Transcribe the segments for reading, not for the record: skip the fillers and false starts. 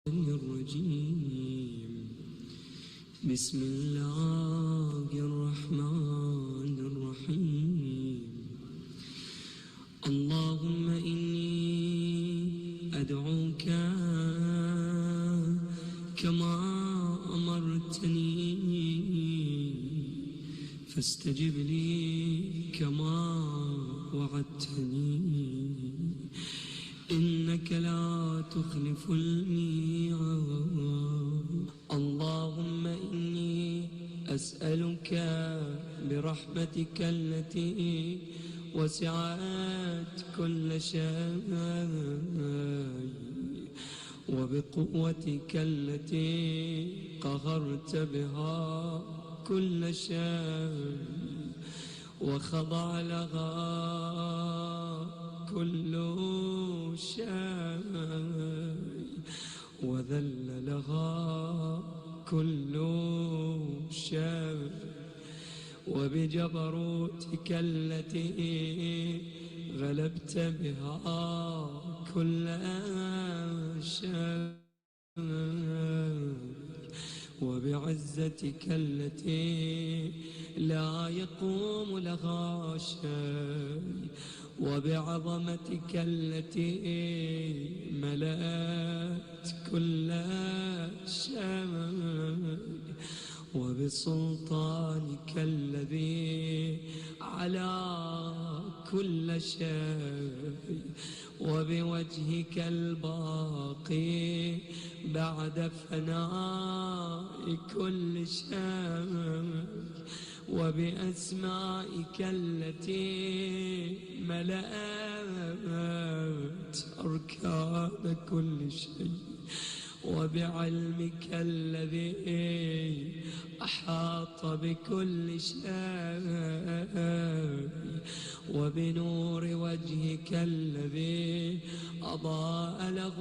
الرجيم. بسم الله الرحمن الرحيم. اللهم إني أدعوك كما أمرتني فاستجب لي كما وعدتني إنك لا تخلف الميعاد. اللهم إني أسألك برحمتك التي وسعت كل شيء وبقوتك التي قهرت بها كل شيء وخضع لها كل شيء وذل لها كل شيء وبجبروتك التي غلبت بها كل شيء وبعزتك التي لا يقوم لها شيء وبعظمتك التي ملأت كل شيء وبسلطانك الذي على كل شيء وبوجهك الباقي بعد فناء كل شيء وبأسمائك التي ملأت أركان كل شيء وبعلمك الذي أحاط بكل شيء وبنور وجهك الذي أضاء له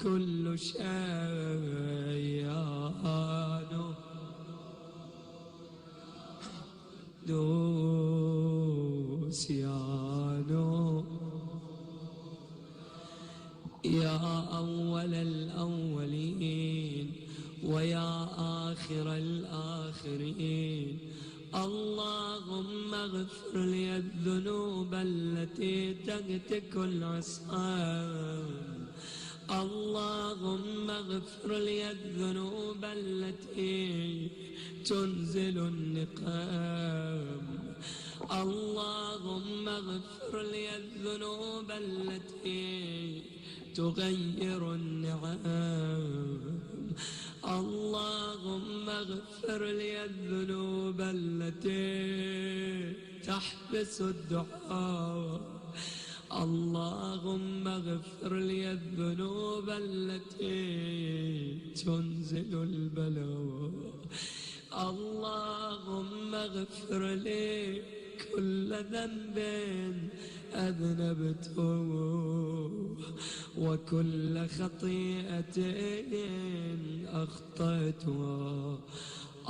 كل شيء قدوس يا أول الأولين ويا آخر الآخرين. اللهم اغفر لي الذنوب التي تهتك العصام. اللهم اغفر لي الذنوب التي تنزل النقام. اللهم اغفر لي الذنوب التي تغير النعم. اللهم اغفر لي الذنوب التي تحبس الدعاء. اللهم اغفر لي الذنوب التي تنزل البلاء. اللهم اغفر لي كل ذنب أذنبته وكل خطيئة أخطأتها.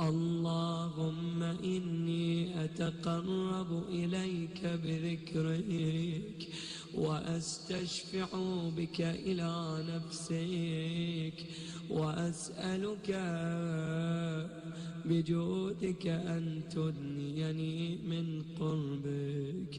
اللهم إني أتقرب إليك بذكرك وأستشفع بك إلى نفسك وأسألك بجودك أن تدنيني من قربك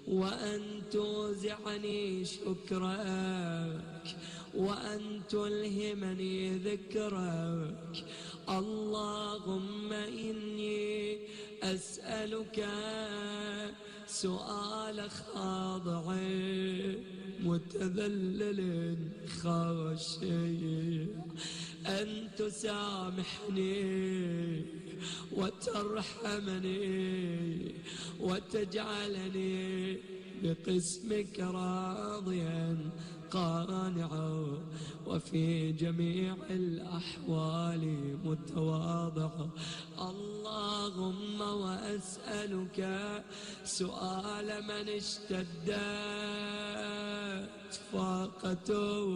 وأن توزعني شكرك وأن تلهمني ذكرك. اللهم إني أسألك سؤال خاضع متذلل خاشع أن تسامحني وترحمني وتجعلني بقسمك راضيا قانعا وفي جميع الأحوال متواضعا. اللهم وأسألك سؤال من اشتدت فاقته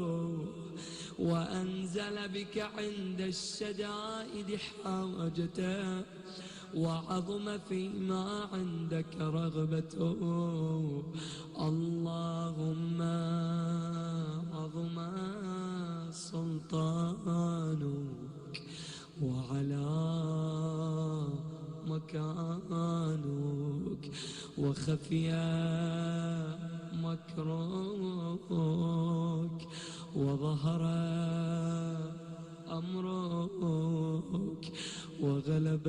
وأنزل بك عند الشدائد حاجته وعظم فيما عندك رغبته. اللهم عظم سلطانك وعلى مكانك وخفي مكرك وظهر أمرك وغلب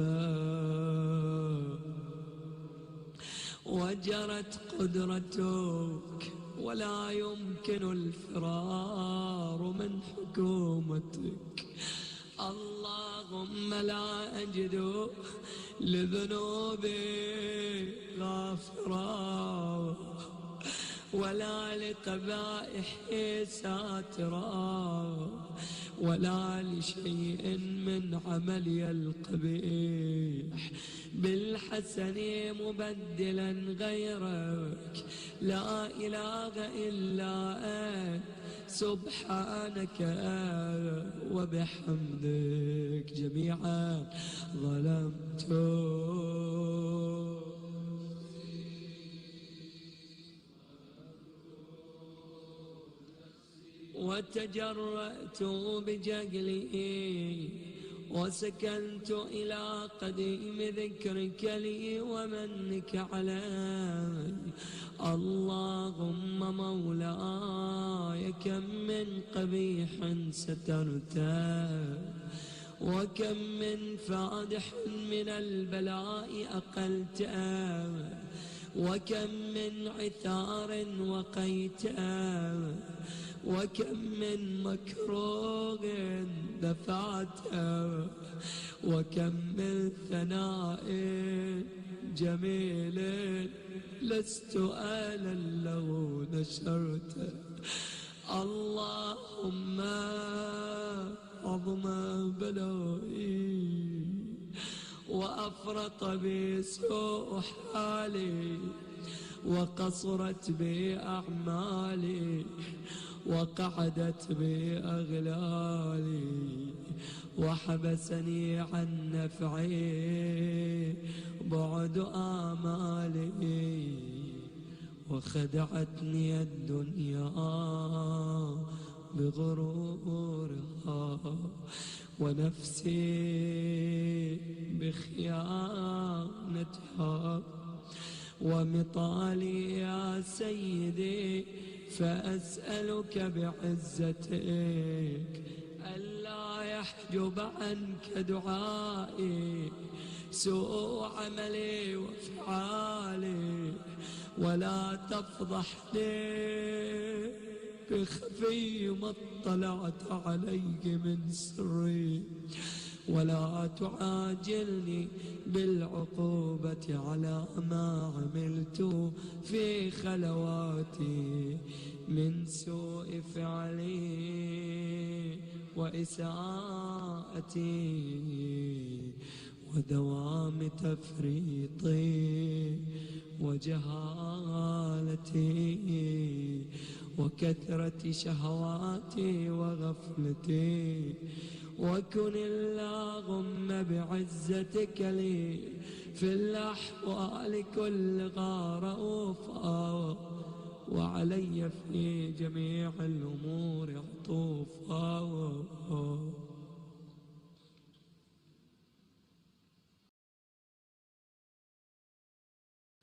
وجرت قدرتك ولا يمكن الفرار من حكومتك. اللهم لا أجد لذنوبي غافرا ولا لقبائحي ساترا ولا لشيء من عملي القبيح بالحسن مبدلا غيرك. لا إله إلا أنت سبحانك وبحمدك جميعا ظلمت وتجرأت بجهلي وسكنت إلى قديم ذكرك لي ومنك علي. اللهم مولاي كم من قبيح سترته وكم من فادح من البلاء أقلته وكم من عثار وقيته وكم من مكروه دفعته وكم من ثناء جميل لست آلا له نشرته. اللهم عظم بلائي وأفرط بي سوء حالي وقصرت بي أعمالي وقعدت بي أغلالي وحبسني عن نفعي بعد آمالي وخدعتني الدنيا بغرورها ونفسي بخيانتها ومطالي يا سيدي فأسألك بعزتك ألا يحجب عنك دعائي سوء عملي وفعالي ولا تفضحني بخفي ما اطلعت عليه من سري ولا تعاجلني بالعقوبة على ما عملت في خلواتي من سوء فعلي وإساءتي ودوام تفريطي وجهالتي وكثرة شهواتي وغفلتي. وكن اللهم بعزتك لي في الأحوال كلها رؤوفا وعلي في جميع الأمور عطوفا.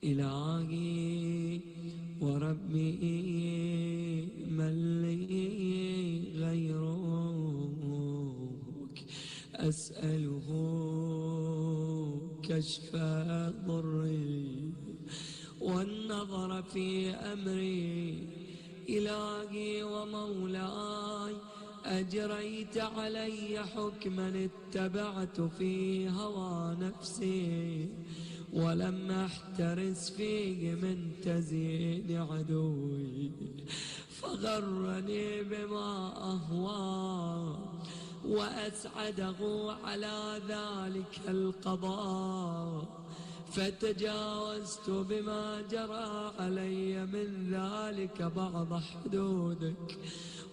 إلهي وربي من لي غيرك أسأله كشف ضري والنظر في أمري. إلهي ومولاي أجريت علي حكما اتبعت في هوى نفسي ولم أحترس فيه من تزيين عدوي فغرني بما أهوى وأسعده على ذلك القضاء فتجاوزت بما جرى علي من ذلك بعض حدودك،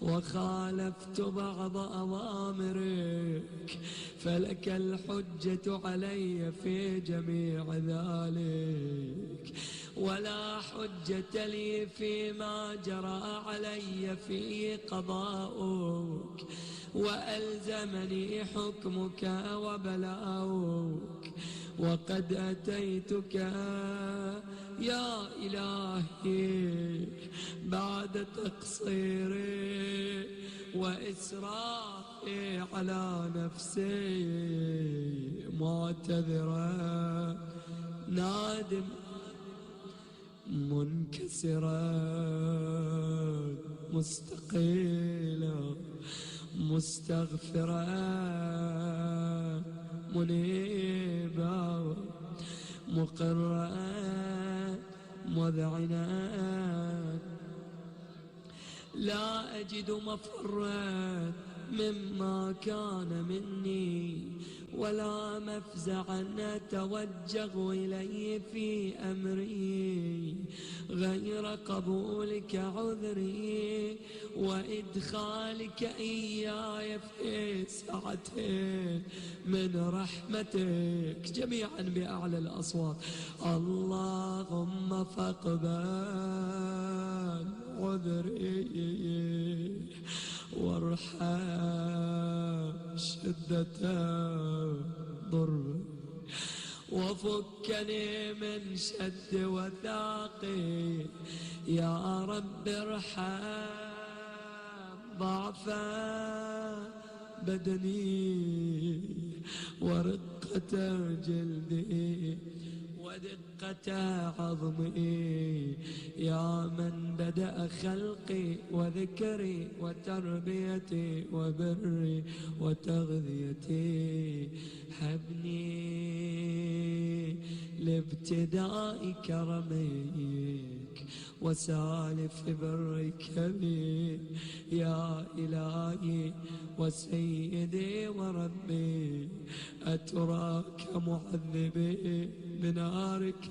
وخالفت بعض أوامرك، فلك الحجة علي في جميع ذلك، ولا حجة لي فيما جرى علي فيه قضاؤك، وألزمني حكمك وبلاؤك، وقد أتيتك يا إلهي بعد تقصيري وإسرافي على نفسي، معتذرا نادم منكسرا مستقيلا مستغفرا منيبا مقرا مذعنا، لا أجد مفرا مما كان مني، ولا مفزعا أتوجه إليه في أمري غير قبولك عذري وإدخالك إياي في سعة من رحمتك. جميعا بأعلى الأصوات: اللهم فاقبل عذري وارحم شدة ضري، وفكني من شد وثاقي، يا رب ارحم ضعف بدني ورقة جلدي ودقة عظمي، يا من بدأ خلقي وذكري وتربيتي وبري وتغذيتي، هبني لابتداء كرمك وسالف برك بي، يا إلهي وسيدي وربي، أتراك معذبي بنارك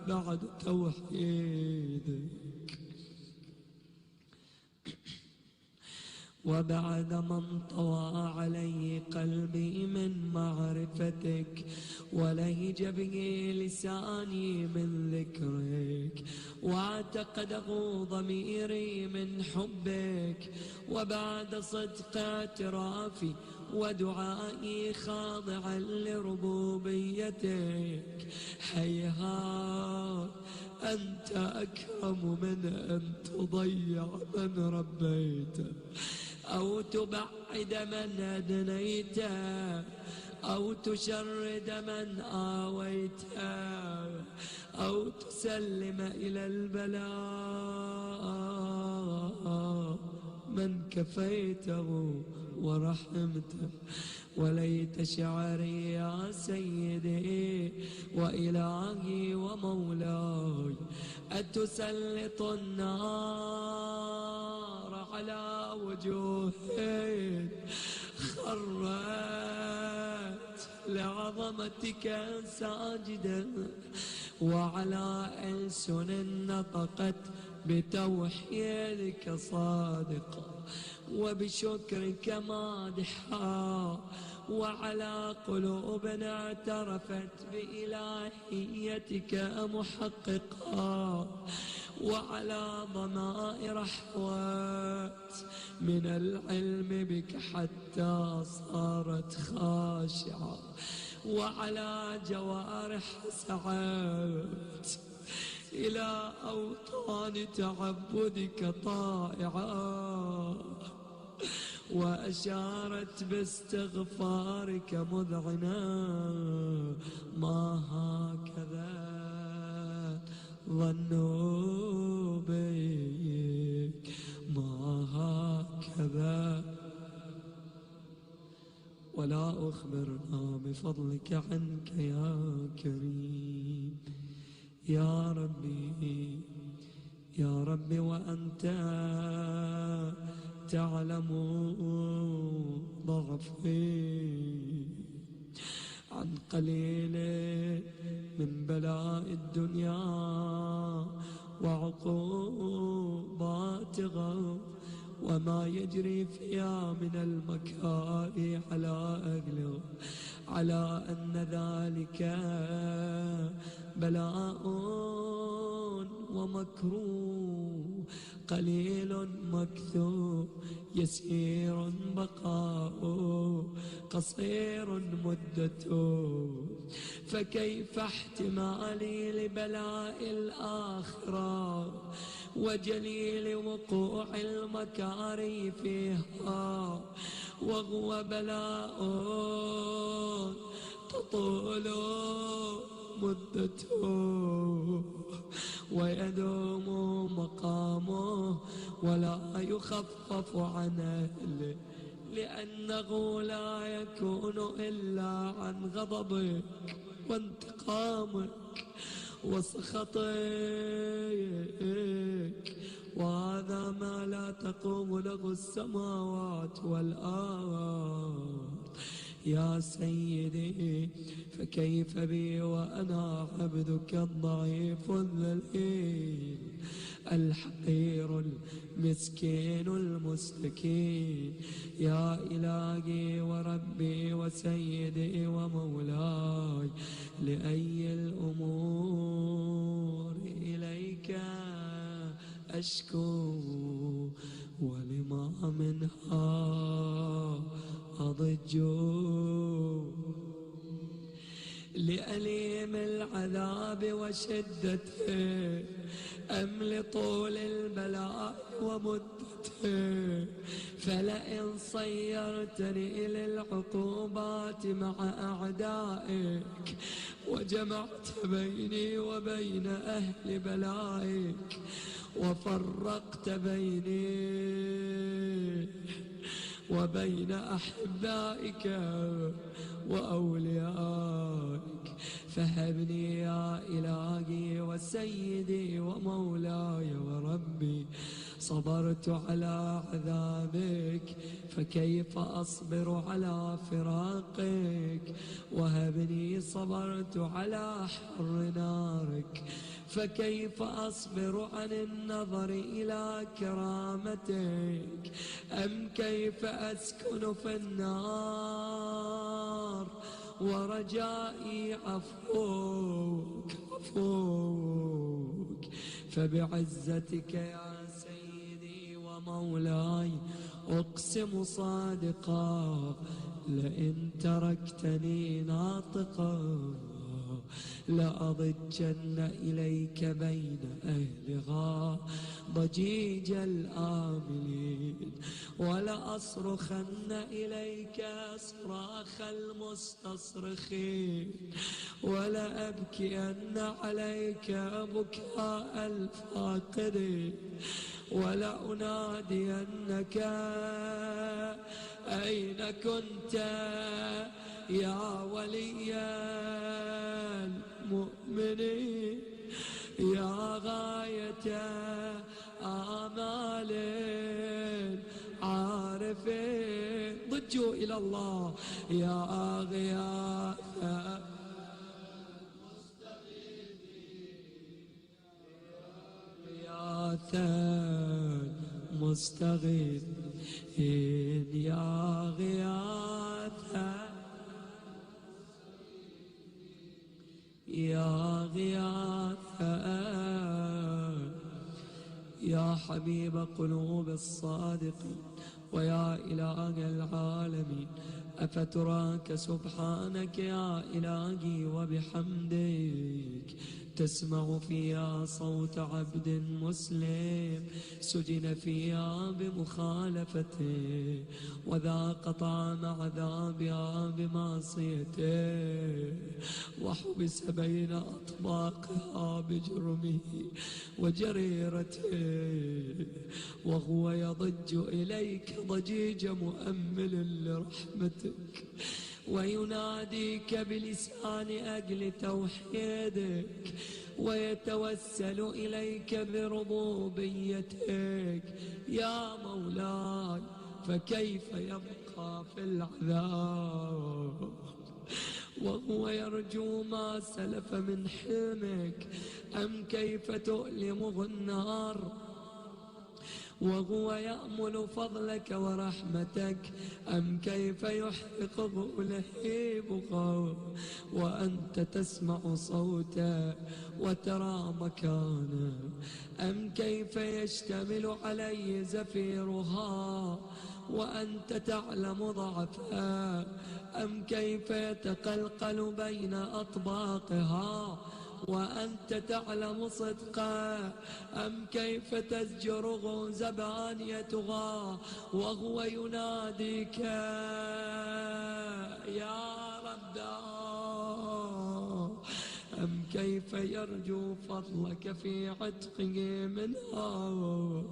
بعد توحيدك، وبعد ما انطوى علي قلبي من معرفتك، ولهج به لساني من ذكرك، واعتقده ضميري من حبك، وبعد صدق اعترافي ودعائي خاضعا لربوبيتك، هيهات أنت أكرم من أن تضيع من ربيته، أو تبعد من أدنيته، أو تشرد من آويته، أو تسلم إلى البلاء من كفيته ورحمته. وليت شعري يا سيدي وإلهي ومولاي أتسلط النار على وجوه خرت لعظمتك ساجدا، وعلى ألسن نطقت بتوحيدك صادقا، وبشكرك مادحا، وعلى قلوب اعترفت بإلهيتك محققا، وعلى ضمائر حوات من العلم بك حتى صارت خاشعة، وعلى جوارح سعت إلى أوطان تعبدك طائعة، وأشارت باستغفارك مذعنا، ما هكذا ظنوا بك، ما هكذا، ولا أخبرنا بفضلك عنك يا كريم. يا ربي يا ربي وأنت تعلم ضعفي، عن قليل من بلاء الدنيا وعقوباتها وما يجري فيها من المكاره على أهله، على أن ذلك بلاء ومكروه قليل مكثور يسير بقاؤه قصير مدته. فكيف احتمالي لبلاء الآخرة وجليل وقوع المكاره فيها وهو بلاء تطول مدته ويدوم مقامه ولا يخفف عن أهله، لأنه لا يكون إلا عن غضبك وانتقامك وسخطك، وهذا ما لا تقوم له السماوات والأرض. يا سيدي فكيف بي وأنا عبدك الضعيف الذليل الحقير المسكين المستكين. يا إلهي وربي وسيدي ومولاي، لأي الأمور إليك أشكو ولما منها أضج؟ لأليم العذاب وشدته أم لطول البلاء ومدته؟ فلئن صيرتني للعقوبات مع أعدائك وجمعت بيني وبين أهل بلائك وفرقت بيني وبين أحبائك وأوليائك، فهبني يا إلهي وسيدي ومولاي وربي. صبرت على عذابك فكيف أصبر على فراقك؟ وهبني صبرت على حر نارك فكيف أصبر عن النظر إلى كرامتك؟ أم كيف أسكن في النار ورجائي عفوك عفوك؟ فبعزتك يا سيدي ومولاي أقسم صادقا، لئن تركتني ناطقا لأضجن إليك بين أهلها ضجيج الآملين، ولأصرخن إليك صراخ المستصرخين، ولأبكين عليك بكاء الفاقدين، ولأنادينك أين كنت يا ولي المؤمنين، يا غاية آمال عارفين. ضجوا إلى الله يا غياث مستغيثين، يا غياث يا غياث يا حبيب قلوب الصادقين ويا إله العالمين. أفتراك سبحانك يا إلهي وبحمدك تسمع فيها صوت عبد مسلم سجن فيها بمخالفته وذاق طعم عذابها بمعصيته وحبس بين أطباقها بجرمه وجريرته، وهو يضج إليك ضجيج مؤمل لرحمتك ويناديك بلسان أجل توحيدك ويتوسل إليك بربوبيتك يا مولاي. فكيف يبقى في العذاب وهو يرجو ما سلف من حلمك، أم كيف تؤلمه النار وهو يأمل فضلك ورحمتك، أم كيف يحرقه لهيبه وأنت تسمع صوته وترى مكانه، أم كيف يشتمل عليه زفيرها وأنت تعلم ضعفها، أم كيف يتقلقل بين أطباقها وأنت تعلم صدقه، أم كيف تزجره زبانيتها وهو يناديك يا رب، أم كيف يرجو فضلك في عتقه منها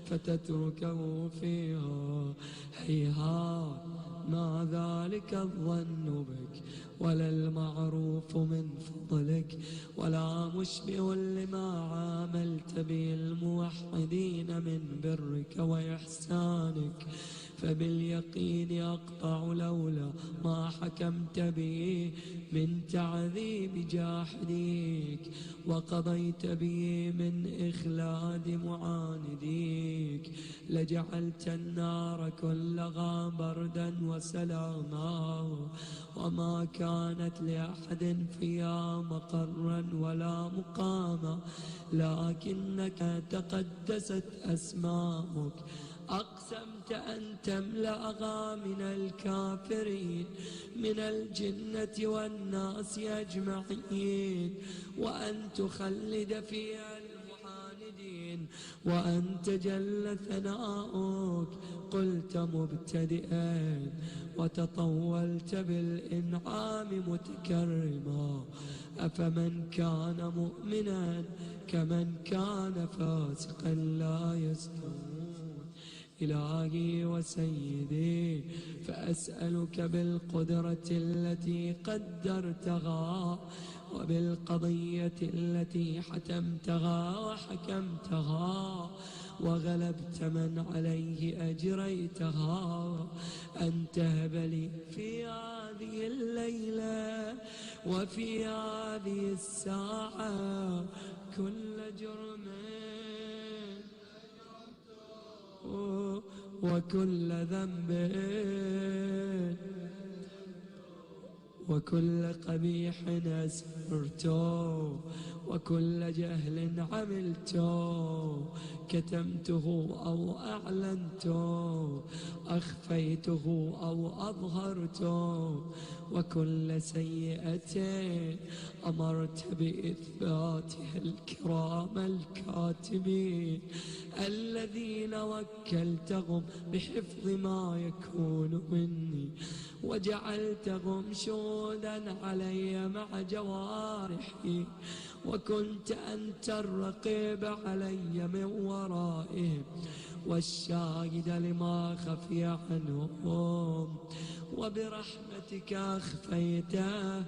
فتتركه فيها، هيهات ما ذلك الظن بك ولا المعروف من فضلك ولا مشبه لما عاملت به الموحدين من برك وإحسانك، فباليقين أقطع لولا ما حكمت به من تعذيب جاحديك وقضيت به من إخلاد معانديك، لجعلت النار كلها بردا وسلاما وما كانت لأحد فيها مقرا ولا مقاما، لكنك تقدست أسماؤك أقسمت أن تملأها من الكافرين من الجنة والناس أجمعين، وأن تخلد فيها المعاندين، وأن تجل ثناؤك قلت مبتدئا وتطولت بالإنعام متكرما، أفمن كان مؤمنا كمن كان فاسقا لا يستوون. إلهي وسيدي فأسألك بالقدرة التي قدرتها وبالقضية التي حتمتها وحكمتها وغلبت من عليه أجريتها، أن تهب لي في هذه الليلة وفي هذه الساعة كل جرم وكل ذنب وكل قبيح أسرته وكل جهل عملته كتمته أو أعلنته أخفيته أو أظهرته، وكل سيئة أمرت بإثباتها الكرام الكاتبين الذين وكلتهم بحفظ ما يكون مني وجعلتهم شهودا علي مع جوارحي، وكنت أنت الرقيب علي من ورائهم والشاهد لما خفي عنهم، وبرحمتك أخفيته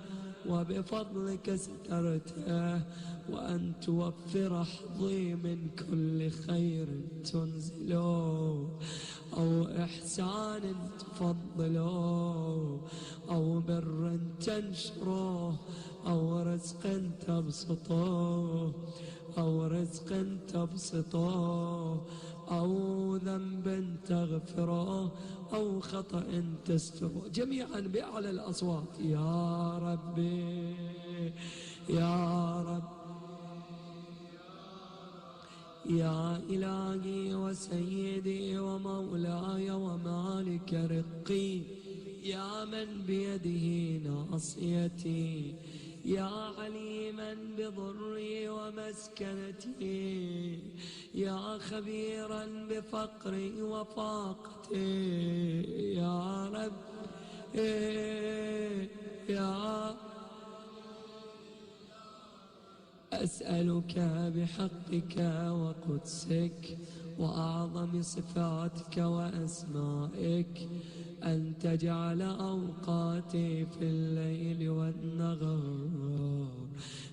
وبفضلك سترته، وأن توفر حظي من كل خير تنزله أو إحسان تفضله أو بر تنشره أو رزق تبسطه أو رزق تبسطه أو ذنب تغفره أو خطأ تستره، جميعا بأعلى الأصوات يا ربي يا رب يا إلهي وسيدي ومولاي ومالك رقي، يا من بيده ناصيتي، يا عليما بضري ومسكنتي، يا خبيرا بفقري وفاقتي، يا رب يا أسألك بحقك وقدسك وأعظم صفاتك وأسمائك أن تجعل أوقاتي في الليل والنهار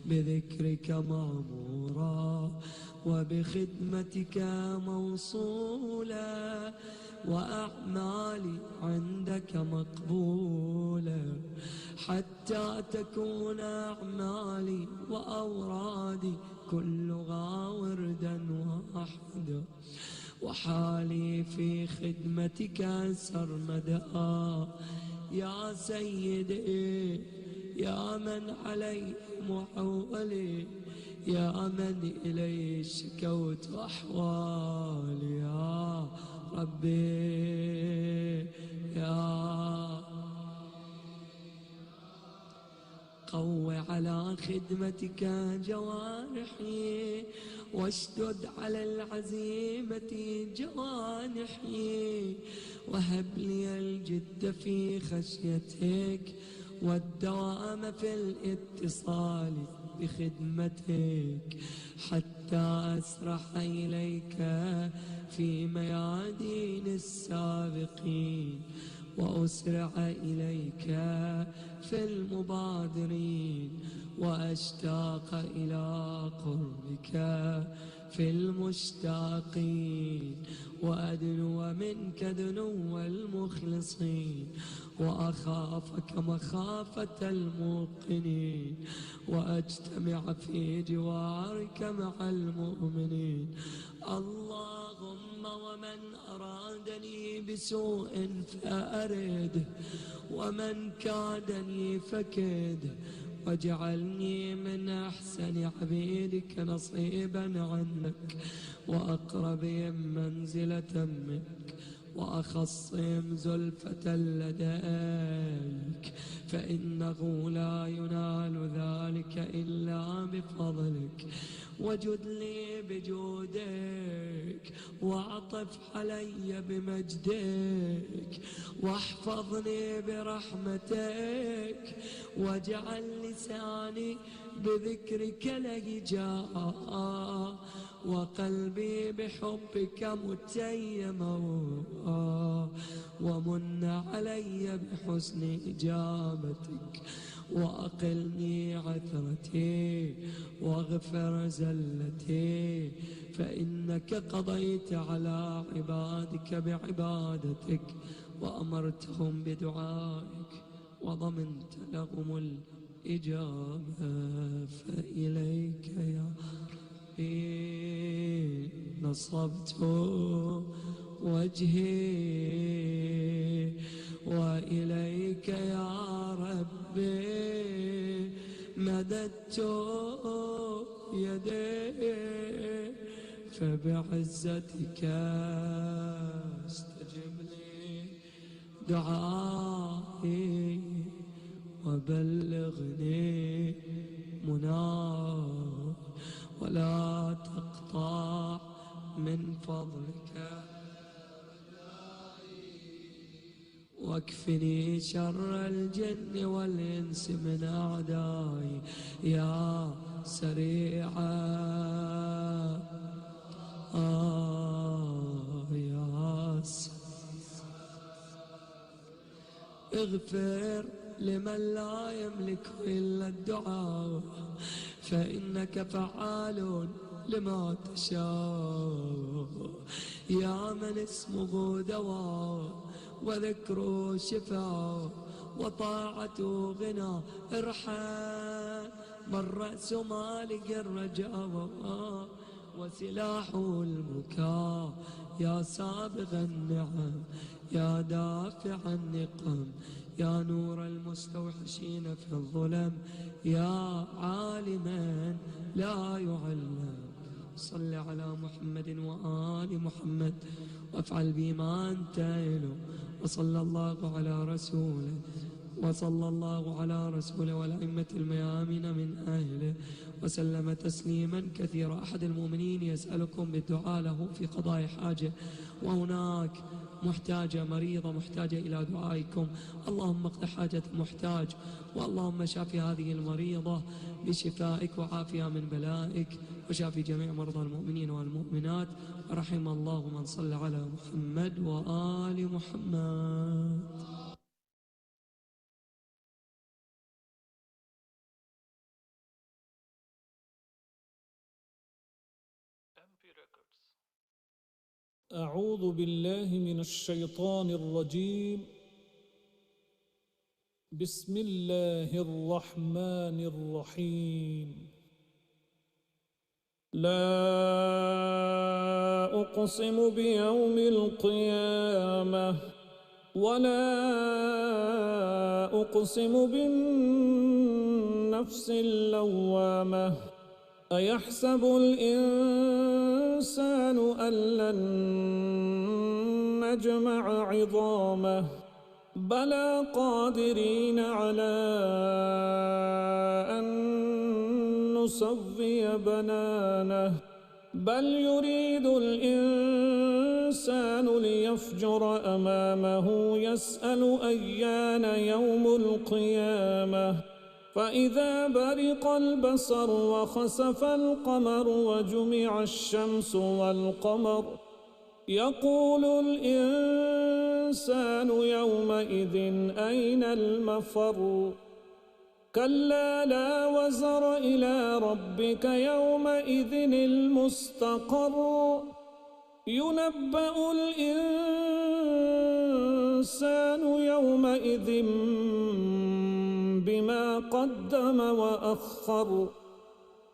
بذكرك معمورا وبخدمتك موصولا وأعمالي عندك مقبولة، حتى تكون أعمالي وأورادي كلها وردا واحدا، وحالي في خدمتك سرمدا. يا سيدي يا من علي معولي، يا من إليه شكوت أحوالي، يا ربي يا قو على خدمتك جوارحي، واشدد على العزيمة جوانحي، وهب لي الجد في خشيتك والدوام في الاتصال بخدمتك، حتى أسرح إليك في ميادين السابقين، وأسرع إليك في المبادرين، وأشتاق إلى قربك في المشتاقين، وأدنو منك دنو المخلصين، وأخافك مخافة الموقنين، وأجتمع في جوارك مع المؤمنين. اللهم ومن أرادني بسوء فأرده، ومن كادني فكده، واجعلني من أحسن عبيدك نصيبا عنك، وأقربهم منزلة منك، وأخصهم زلفة لديك، فإنه لا ينال ذلك إلا بفضلك. وجد لي بجودك، وعطف علي بمجدك، واحفظني برحمتك، واجعل لساني بذكرك لهجاء، وقلبي بحبك متيما، ومن علي بحسن إجابتك، وأقلني عثرتي، واغفر زلتي، فإنك قضيت على عبادك بعبادتك، وأمرتهم بدعائك، وضمنت لهم الإجابة. فإليك يا ربي نصبت وجهي، وإليك يا ربي مددت يدي، فبعزتك استجب لي دعائي، وبلغني مناي، ولا تقطع من فضلك، واكفني شر الجن والإنس من أعدائي، يا سريعا يا اغفر لمن لا يملك إلا الدعاء، فإنك فعال لما تشاء. يا من اسمه دواء، وذكره شفاء، وطاعته غنى، ارحم من رأس مالك الرجاء، وسلاحه البكاء. يا سابغ النعم، يا دافع النقم، يا نور المستوحشين في الظلم، يا عالما لا يعلم. صل على محمد وآل محمد، وافعل بما أنت أهله. وصلى الله على رسوله، وصلى الله على رسوله والأئمة الميامين من أهله، وسلم تسليما كثيرا. أحد المؤمنين يسألكم بالدعاء له في قضاء حاجة، وهناك محتاجة مريضة محتاجة إلى دعائكم. اللهم اقض حاجة محتاج، واللهم شافي هذه المريضة بشفائك، وعافيها من بلائك، وشافي جميع مرضى المؤمنين والمؤمنات. ورحم الله من صلى على محمد وآل محمد. MP Records. أعوذ بالله من الشيطان الرجيم. بسم الله الرحمن الرحيم. لا أقسم بيوم القيامة ولا أقسم بالنفس اللوامة. أيحسب الإنسان أن لن نجمع عظامه بلى قادرين على أن نسوي بنانه بل يريد الإنسان ليفجر أمامه يسأل أيان يوم القيامة فإذا برق البصر وخسف القمر وجمع الشمس والقمر يقول الإنسان يومئذ أين المفر كلا لا وزر إلى ربك يومئذ المستقر ينبأ الإنسان يومئذ بما قدم وأخر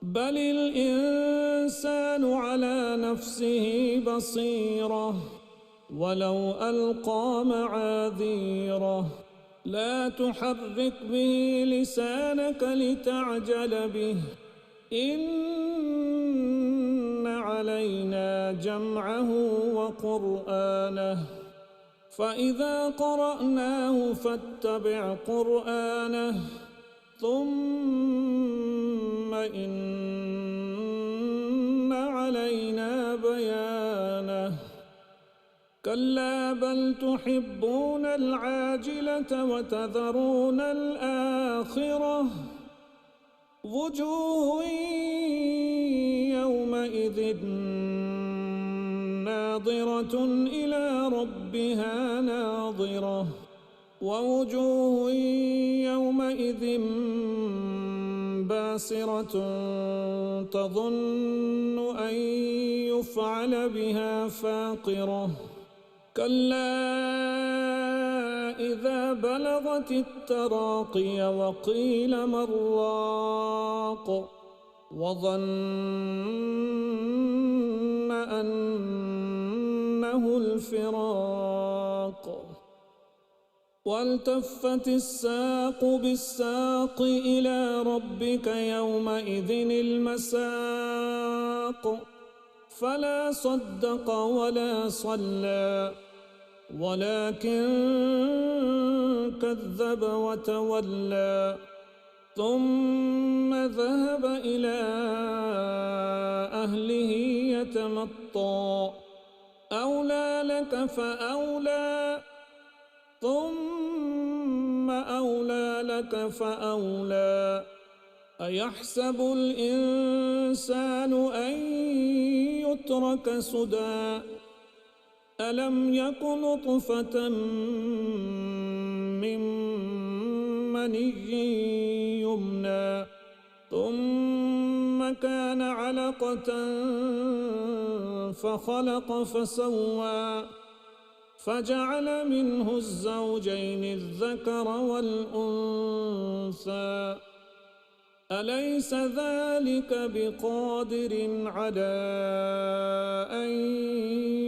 بل الإنسان على نفسه بصيرة ولو ألقى معاذيره لا تحرك به لسانك لتعجل به إن علينا جمعه وقرآنه فإذا قرأناه فاتبع قرآنه ثم إن علينا بيانه كلا بل تحبون العاجلة وتذرون الآخرة وجوه يومئذ ناظرة إلى ربها ناظرة ووجوه يومئذ باسرة تظن أن يفعل بها فاقرة كلا إذا بلغت التراقي وقيل من راق وظن أنه الفراق والتفت الساق بالساق إلى ربك يومئذ المساق فلا صدق ولا صلى ولكن كذب وتولى ثم ذهب إلى أهله يتمطى أولى لك فأولى ثم أولى لك فأولى أيحسب الإنسان أن يترك سدى ألم يك نطفة من مني يمنى ثم كان علقة فخلق فسوى فجعل منه الزوجين الذكر والأنثى أليس ذلك بقادر على أن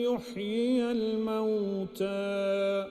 يحيي الموتى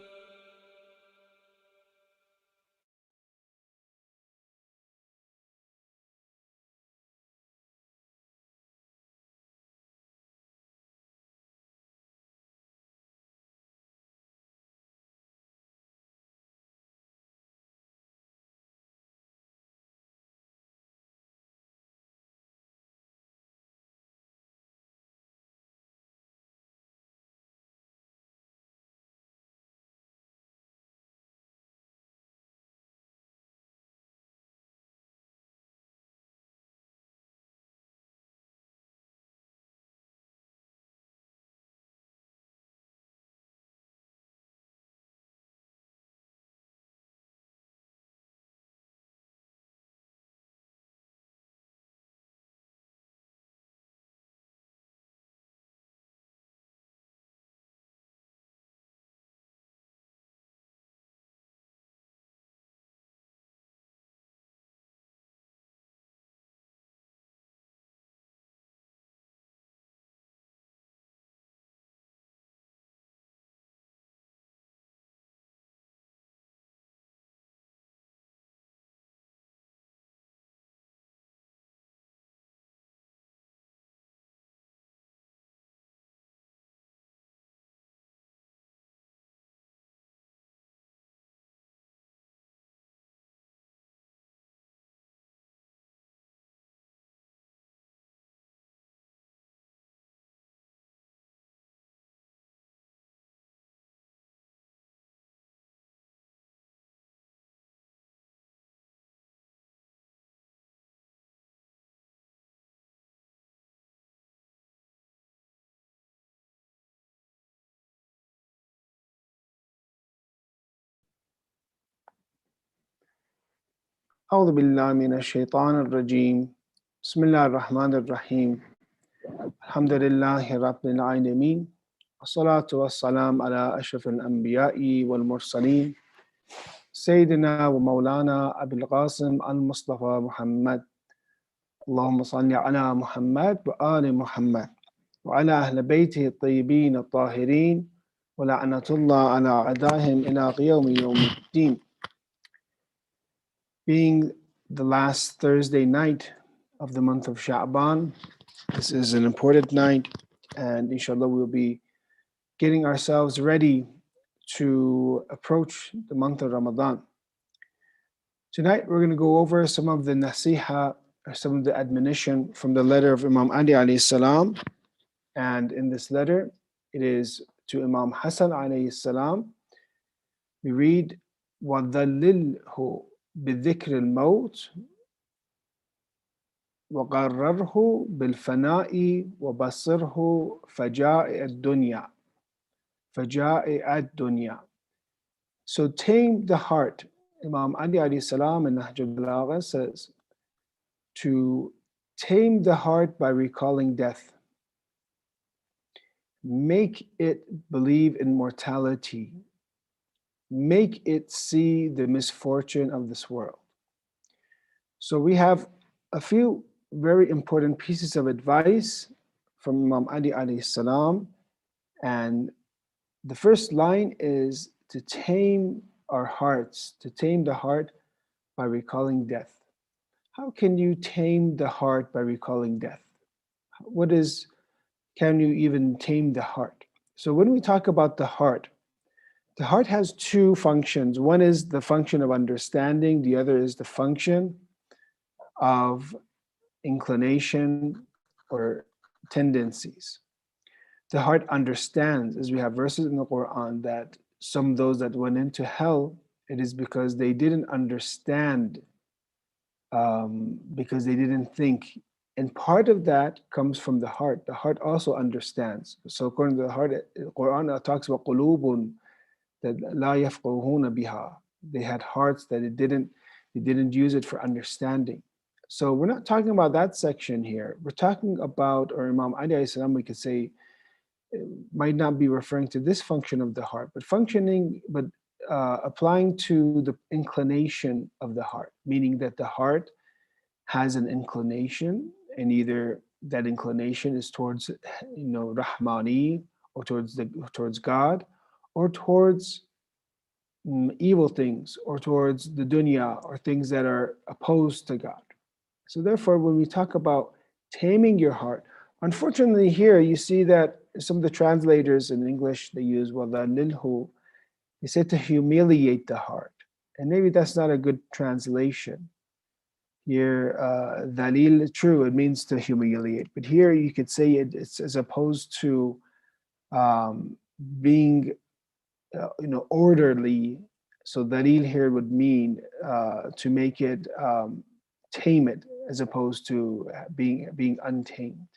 أعوذ بالله من الشيطان الرجيم بسم الله الرحمن الرحيم الحمد لله رب العالمين والصلاة والسلام على أشرف الأنبياء والمرسلين سيدنا ومولانا أبي القاسم المصطفى محمد اللهم صل على محمد وآل محمد وعلى أهل بيته الطيبين الطاهرين ولعنة الله على أعدائهم إلى يوم الدين. Being the last Thursday night of the month of Sha'ban, this is an important night, and inshallah we'll be getting ourselves ready to approach the month of Ramadan. Tonight we're going to go over some of the nasiha, or some of the admonition from the letter of Imam Ali alayhi salam. And in this letter, it is to Imam Hassan alayhi salam. We read, وَذَلِّلْهُ بِذِكْرِ الْمَوْتِ وَقَرَّرْهُ بِالْفَنَاءِ وَبَصِّرْهُ فَجَائِعَ الدُّنْيَا. So tame the heart. Imam Ali alayhi salam in Nahj al-Balagha says, to tame the heart by recalling death. Make it believe in mortality. Make it see the misfortune of this world. So we have a few very important pieces of advice from Imam Ali alayhi salam, and the first line is to tame our hearts, to tame the heart by recalling death. How can you tame the heart by recalling death? Can you even tame the heart? So when we talk about the heart has two functions. One is the function of understanding, the other is the function of inclination or tendencies. The heart understands, as we have verses in the Quran, that some of those that went into hell, it is because they didn't understand, because they didn't think. And part of that comes from the heart. The heart also understands. So according to the heart, the Quran talks about qulubun that la yafqahuna biha. They had hearts that they didn't use it for understanding. So we're not talking about that section here. We're talking about, or Imam Ali alayhi salam, we could say, might not be referring to this function of the heart, but applying to the inclination of the heart, meaning that the heart has an inclination, and either that inclination is towards, Rahmani, or towards God, or towards evil things, or towards the dunya, or things that are opposed to God. So therefore, when we talk about taming your heart, unfortunately here you see that some of the translators in English, they use وَذَلِّلْهُ, they say to humiliate the heart. And maybe that's not a good translation. Here, dhalil, true, it means to humiliate. But here you could say it's as opposed to being orderly. So dhalil here would mean to make it, tame it, as opposed to being untamed.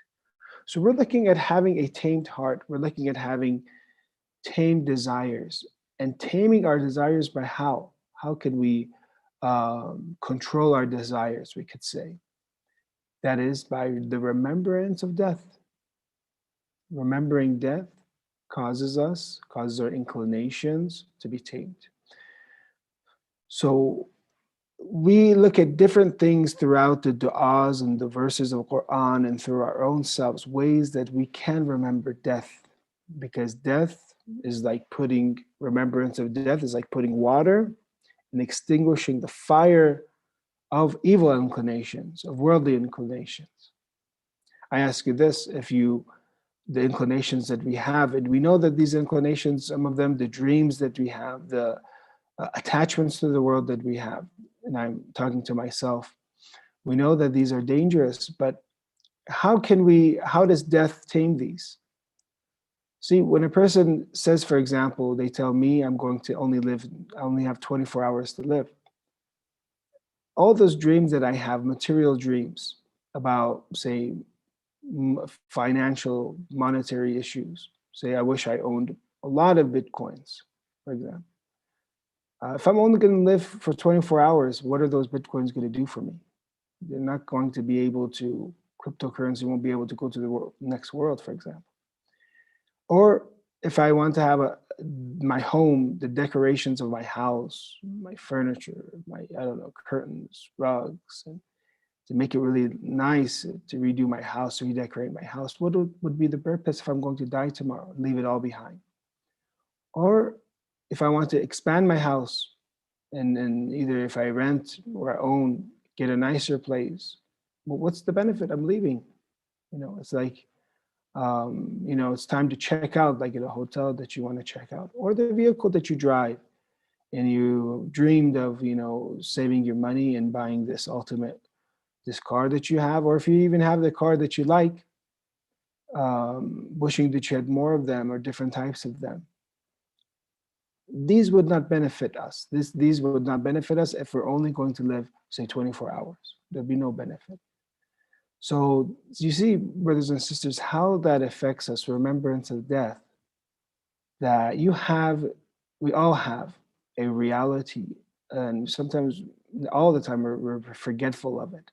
So we're looking at having a tamed heart. We're looking at having tamed desires, and taming our desires by how? How can we control our desires, we could say? That is by the remembrance of death. Remembering death causes our inclinations to be tamed. So we look at different things throughout the du'as and the verses of Quran and through our own selves, ways that we can remember death, because death is like remembrance of death is like putting water and extinguishing the fire of evil inclinations, of worldly inclinations. I ask you this, the inclinations that we have, and we know that these inclinations, some of them, the dreams that we have, the attachments to the world that we have, and I'm talking to myself, we know that these are dangerous, but how does death tame these? See, when a person says, for example, they tell me I'm going to I only have 24 hours to live. All those dreams that I have, material dreams about, say, financial, monetary issues. Say, I wish I owned a lot of Bitcoins, for example. If I'm only going to live for 24 hours, what are those Bitcoins going to do for me? They're not going to be able to, cryptocurrency won't be able to go to the next world, for example. Or if I want to have my home, the decorations of my house, my furniture, my, I don't know, curtains, rugs, and to make it really nice, to redo my house, redecorate my house, what would be the purpose if I'm going to die tomorrow, leave it all behind? Or if I want to expand my house and either if I rent or I own, get a nicer place, well, what's the benefit? I'm leaving. It's like, it's time to check out, like at a hotel that you want to check out, or the vehicle that you drive and you dreamed of, saving your money and buying this car that you have, or if you even have the car that you like, wishing that you had more of them or different types of them. These would not benefit us. These would not benefit us if we're only going to live, say, 24 hours. There'd be no benefit. So you see, brothers and sisters, how that affects us, remembrance of death, that we all have a reality, and sometimes, all the time, we're forgetful of it.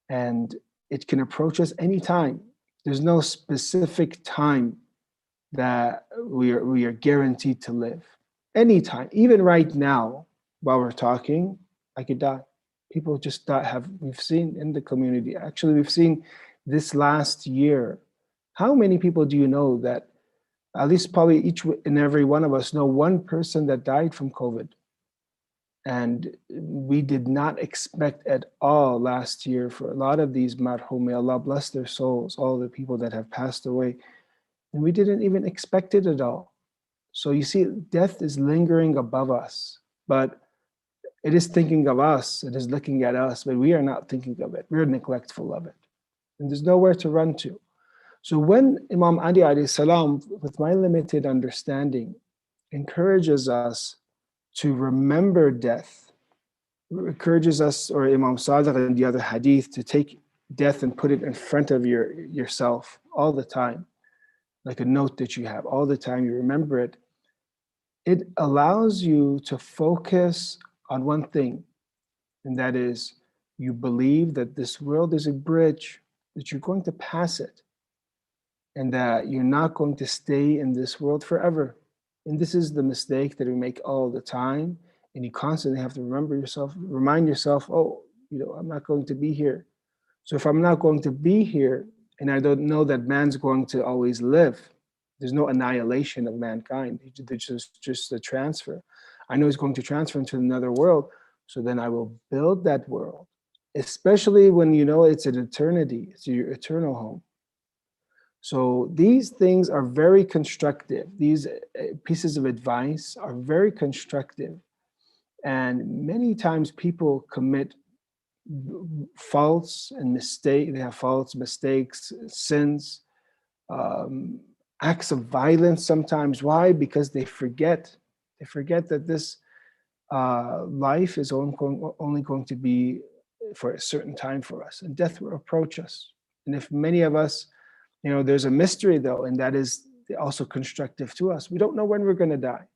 And it can approach us anytime. There's no specific time that we are guaranteed to live. Anytime, even right now, while we're talking, I could die. People just die. We've seen in the community, actually, we've seen this last year. How many people do you know that, at least probably each and every one of us know one person that died from COVID? And we did not expect at all last year for a lot of these marhum, may Allah bless their souls, all the people that have passed away. And we didn't even expect it at all. So you see, death is lingering above us, but it is thinking of us, it is looking at us, but we are not thinking of it. We're neglectful of it. And there's nowhere to run to. So when Imam Ali alayhi salam, with my limited understanding, encourages us to remember death, encourages us, or Imam Sadiq in the other hadith, to take death and put it in front of yourself all the time, like a note that you have all the time, you remember it. It allows you to focus on one thing, and that is you believe that this world is a bridge, that you're going to pass it, and that you're not going to stay in this world forever. And this is the mistake that we make all the time, and you constantly have to remind yourself, oh, I'm not going to be here. So if I'm not going to be here, and I don't know that man's going to always live, there's no annihilation of mankind. There's just a transfer. I know he's going to transfer into another world, so then I will build that world, especially when you know it's an eternity, it's your eternal home. So these things are very constructive. These pieces of advice are very constructive. And many times people commit faults and mistakes. They have faults, mistakes, sins, acts of violence sometimes. Why? Because they forget. They forget that this life is only going to be for a certain time for us, and death will approach us. And if many of us, there's a mystery though, and that is also constructive to us. We don't know when we're going to die.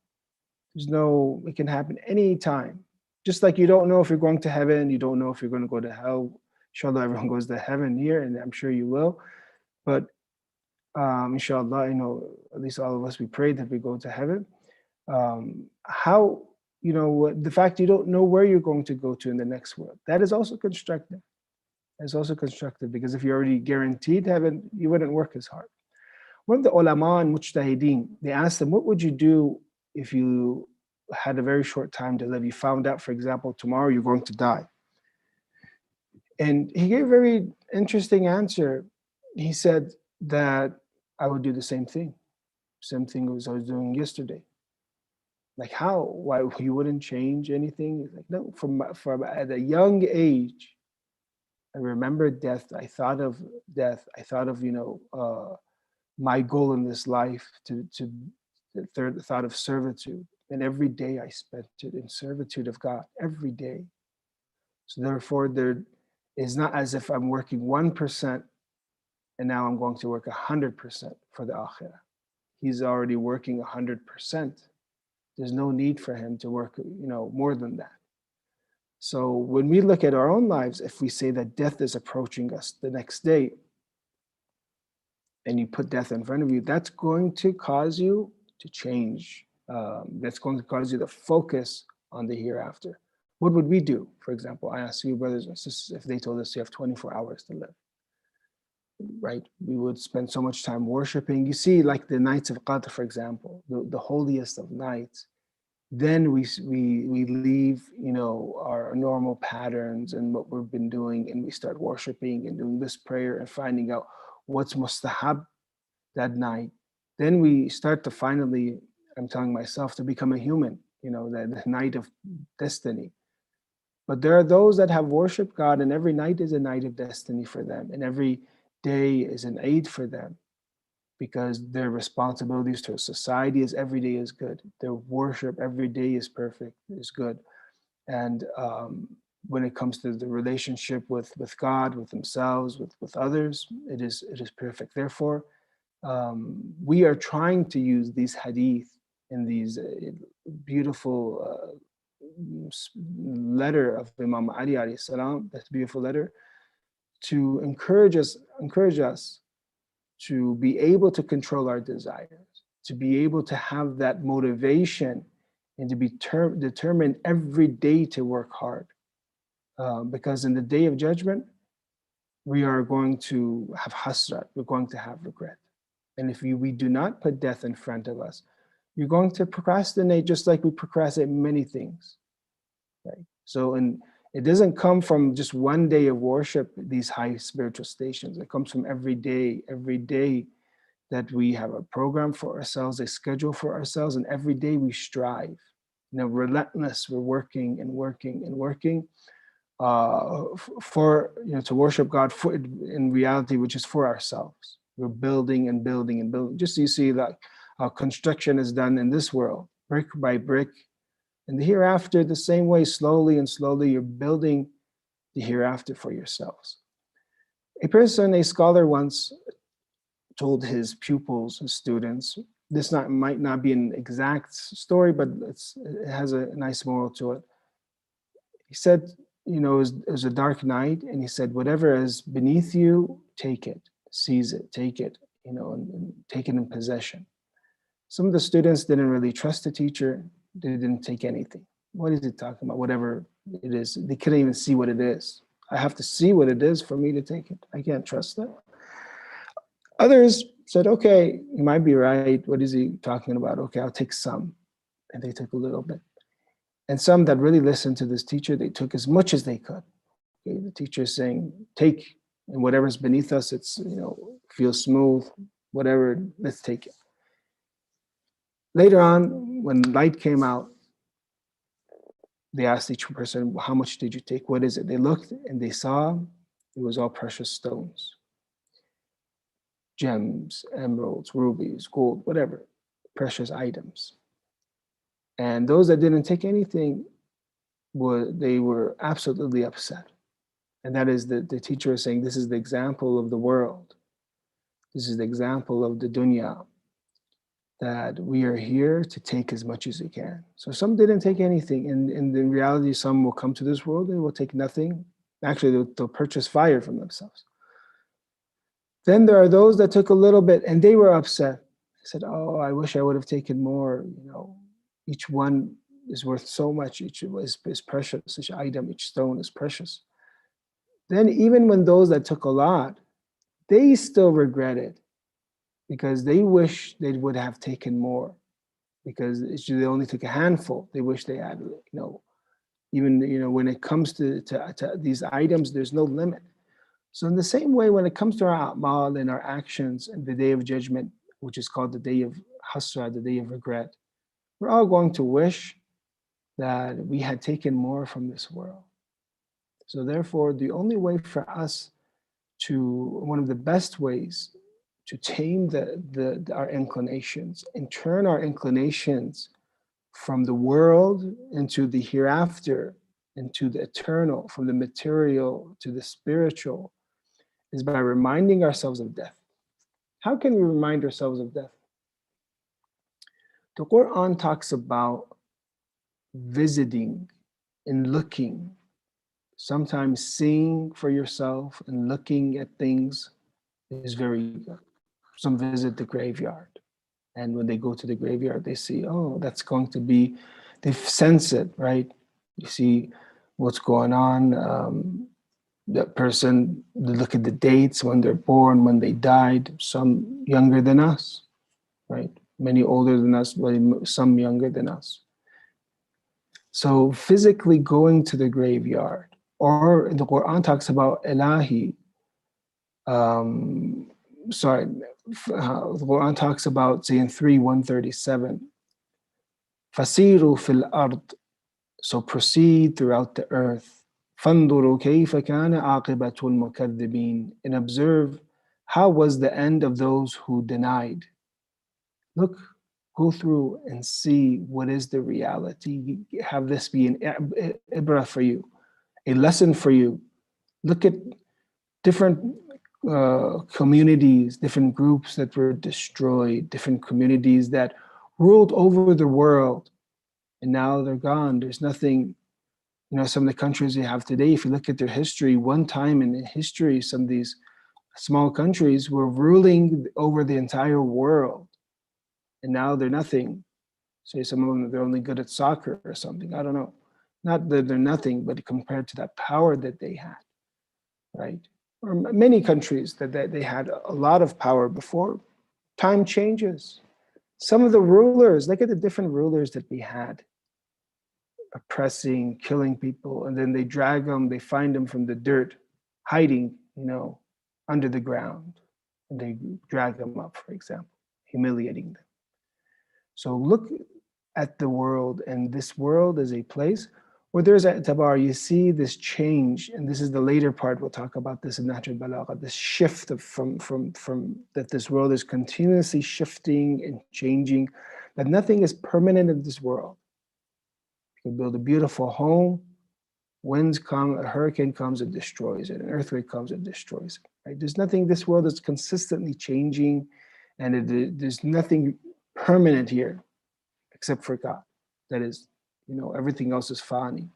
It can happen anytime. Just like you don't know if you're going to heaven, you don't know if you're going to go to hell. Inshallah, everyone goes to heaven here, and I'm sure you will. But inshallah, at least all of us, we pray that we go to heaven. The fact you don't know where you're going to go to in the next world, that is also constructive. It's also constructive, because if you're already guaranteed heaven, you wouldn't work as hard. One of the ulama and mujtahideen, they asked them, what would you do if you had a very short time to live? You found out, for example, tomorrow you're going to die. And he gave a very interesting answer. He said that I would do the same thing as I was doing yesterday. Like how? Why you wouldn't change anything? He's like, no, from at a young age, I remembered death. I thought of death. I thought of, my goal in this life, to the third thought of servitude. And every day I spent it in servitude of God, every day. So therefore, there is not as if I'm working 1% and now I'm going to work 100% for the akhirah. He's already working 100%. There's no need for him to work, more than that. So when we look at our own lives, if we say that death is approaching us the next day, and you put death in front of you, that's going to cause you to change. That's going to cause you to focus on the hereafter. What would we do? For example, I ask you, brothers and sisters, if they told us you have 24 hours to live, right? We would spend so much time worshiping. You see, like the nights of Qadr, for example, the holiest of nights. Then we leave, our normal patterns and what we've been doing, and we start worshiping and doing this prayer and finding out what's mustahab that night. Then we start to finally, I'm telling myself, to become a human, that night of destiny. But there are those that have worshiped God, and every night is a night of destiny for them, and every day is an aid for them, because their responsibilities to society is every day is good. Their worship every day is perfect, is good. And when it comes to the relationship with God, with themselves, with others, it is perfect. Therefore, we are trying to use these hadith in these beautiful letter of Imam Ali alayhi salam, that beautiful letter, to encourage us to be able to control our desires, to be able to have that motivation, and to be determined every day to work hard. Because in the day of judgment, we are going to have hasrat, we're going to have regret. And if we do not put death in front of us, you're going to procrastinate just like we procrastinate many things. Right? So, and it doesn't come from just one day of worship, these high spiritual stations. It comes from every day that we have a program for ourselves, a schedule for ourselves, and every day we strive. Relentless, we're working and working and working for, to worship God for, in reality, which is for ourselves. We're building and building and building. Just so you see that how construction is done in this world, brick by brick. And the hereafter, the same way, slowly and slowly, you're building the hereafter for yourselves. A scholar once told his pupils, his students, this might not be an exact story, but it has a nice moral to it. He said, it was a dark night, and he said, whatever is beneath you, take it, seize it, take it, and take it in possession. Some of the students didn't really trust the teacher. They didn't take anything. What is he talking about? Whatever it is, they couldn't even see what it is. I have to see what it is for me to take it. I can't trust that. Others said, okay, you might be right. What is he talking about? Okay, I'll take some. And they took a little bit. And some that really listened to this teacher, they took as much as they could. Okay, the teacher is saying, take, and whatever's beneath us, it's, feels smooth, whatever, let's take it. Later on, when light came out, they asked each person, how much did you take? What is it? They looked and they saw it was all precious stones. Gems, emeralds, rubies, gold, whatever, precious items. And those that didn't take anything, they were absolutely upset. And that is the teacher is saying, this is the example of the world. This is the example of the dunya, that we are here to take as much as we can. So some didn't take anything. And in reality, some will come to this world and will take nothing. Actually, they'll purchase fire from themselves. Then there are those that took a little bit and they were upset. They said, oh, I wish I would have taken more. Each one is worth so much. Each is precious. Each item, each stone is precious. Then even when those that took a lot, they still regretted, because they wish they would have taken more, because they only took a handful. They wish they had, even, when it comes to these items, there's no limit. So in the same way, when it comes to our a'mal and our actions and the day of judgment, which is called the day of hasra, the day of regret, we're all going to wish that we had taken more from this world. So therefore, the only way for us one of the best ways to tame our inclinations and turn our inclinations from the world into the hereafter, into the eternal, from the material to the spiritual, is by reminding ourselves of death. How can we remind ourselves of death? The Quran talks about visiting and looking, sometimes seeing for yourself and looking at things is very good. Some visit the graveyard, and when they go to the graveyard, they see, oh, that's going to be, they sense it, right? You see what's going on. That person, they look at the dates, when they're born, when they died, some younger than us, right? Many older than us, but some younger than us. So physically going to the graveyard, or the Quran talks about ilahi. The Quran talks about, say in 3:137, فَسِيرُوا فِي الْأَرْضِ, so proceed throughout the earth. فَانْظُرُوا كَيْفَ كَانَ عَاقِبَةُ الْمُكَذِّبِينَ, and observe how was the end of those who denied. Look, go through and see what is the reality. Have this be an ibrah for you, a lesson for you. Look at different communities, different groups that were destroyed, different communities that ruled over the world, and now they're gone. There's nothing, some of the countries you have today, if you look at their history, one time in history, some of these small countries were ruling over the entire world, and now they're nothing. Say some of them, they're only good at soccer or something, I don't know. Not that they're nothing, but compared to that power that they had, right? Or many countries that they had a lot of power before. Time changes. Some of the rulers, look at the different rulers that we had, oppressing, killing people, and then they drag them, they find them from the dirt, hiding, under the ground, and they drag them up, for example, humiliating them. So look at the world, and this world is a place where there's i'tibar. You see this change, and this is the later part, we'll talk about this in Nahj al-Balagha, this shift of from that this world is continuously shifting and changing, that nothing is permanent in this world. You can build a beautiful home, winds come, a hurricane comes, it destroys it, an earthquake comes, it destroys it, right? There's nothing, this world is consistently changing, and there's nothing permanent here except for God. That is, everything else is fani.